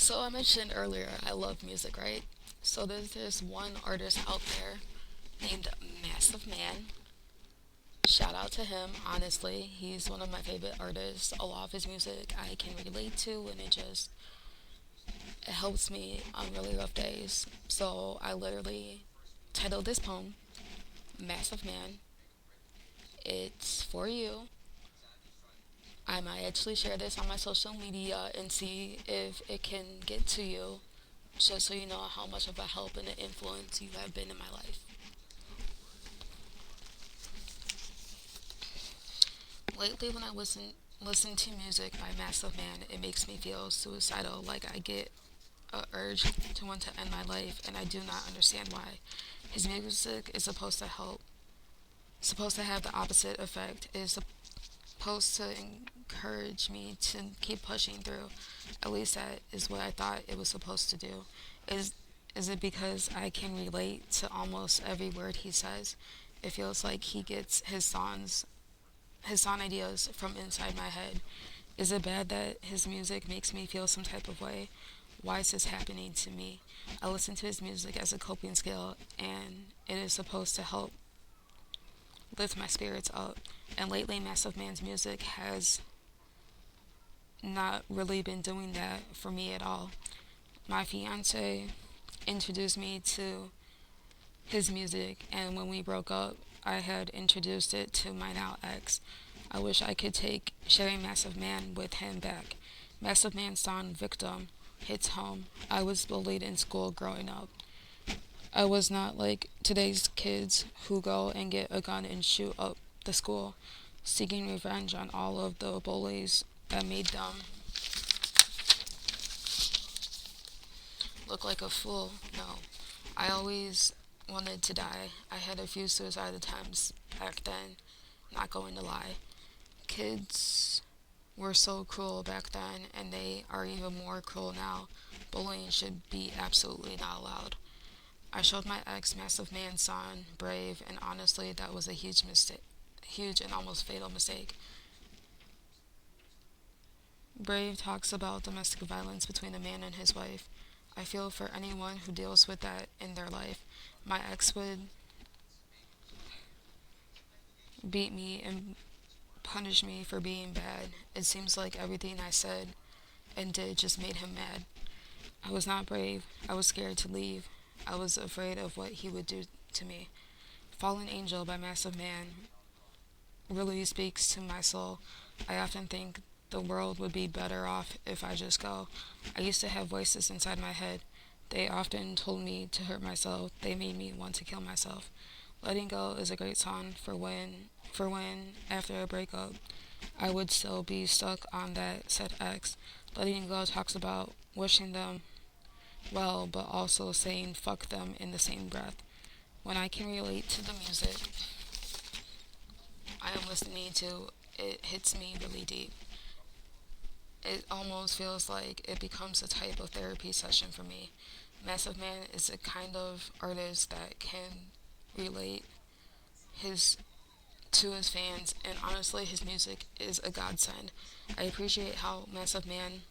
So I mentioned earlier I love music, right? So there's this one artist out there named Massive Man. Shout out to him, honestly. He's one of my favorite artists. A lot of his music I can relate to, and it helps me on really rough days. So I literally titled this poem Massive Man. It's for you. I might actually share this on my social media and see if it can get to you, just so you know how much of a help and an influence you have been in my life. Lately, when I listen to music by Massive Man, it makes me feel suicidal, like I get a urge to want to end my life, and I do not understand why. His music is supposed to have the opposite effect. It is supposed to encourage me to keep pushing through. At least that is what I thought it was supposed to do. Is is it because I can relate to almost every word he says? It feels like he gets his song ideas from inside my head. Is it bad that his music makes me feel some type of way? Why is this happening to me? I listen to his music as a coping skill, and it is supposed to help lift my spirits up. And lately, Massive Man's music has not really been doing that for me at all. My fiance introduced me to his music, and when we broke up, I had introduced it to my now ex. I wish I could take sharing Massive Man with him back. Massive Man's song Victim hits home. I was bullied in school growing up. I was not like today's kids who go and get a gun and shoot up the school, seeking revenge on all of the bullies that made them look like a fool. No, I always wanted to die. I had a few suicide attempts back then, not going to lie. Kids were so cruel back then, and they are even more cruel now. Bullying should be absolutely not allowed. I showed my ex Massive Man's son Brave, and honestly, that was a huge mistake. Huge and almost fatal mistake. Brave talks about domestic violence between a man and his wife. I feel for anyone who deals with that in their life. My ex would beat me and punish me for being bad. It seems like everything I said and did just made him mad. I was not brave. I was scared to leave. I was afraid of what he would do to me. Fallen Angel by Massive Man really speaks to my soul. I often think the world would be better off if I just go. I used to have voices inside my head. They often told me to hurt myself. They made me want to kill myself. Letting Go is a great song for when after a breakup I would still be stuck on that said ex. Letting Go talks about wishing them well but also saying fuck them in the same breath. When I can relate to the music I am listening to, it hits me really deep. It almost feels like it becomes a type of therapy session for me. Massive Man is a kind of artist that can relate his to his fans, and honestly, his music is a godsend. I appreciate how Massive Man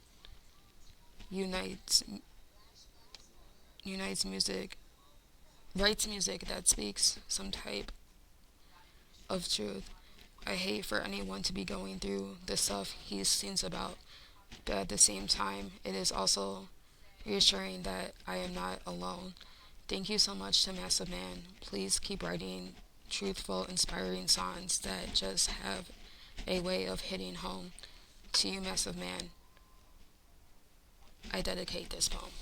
unites unites music, writes music that speaks some type of truth. I hate for anyone to be going through the stuff he sings about, but at the same time, it is also reassuring that I am not alone. Thank you so much to Massive Man. Please keep writing truthful, inspiring songs that just have a way of hitting home. To you, Massive Man, I dedicate this poem.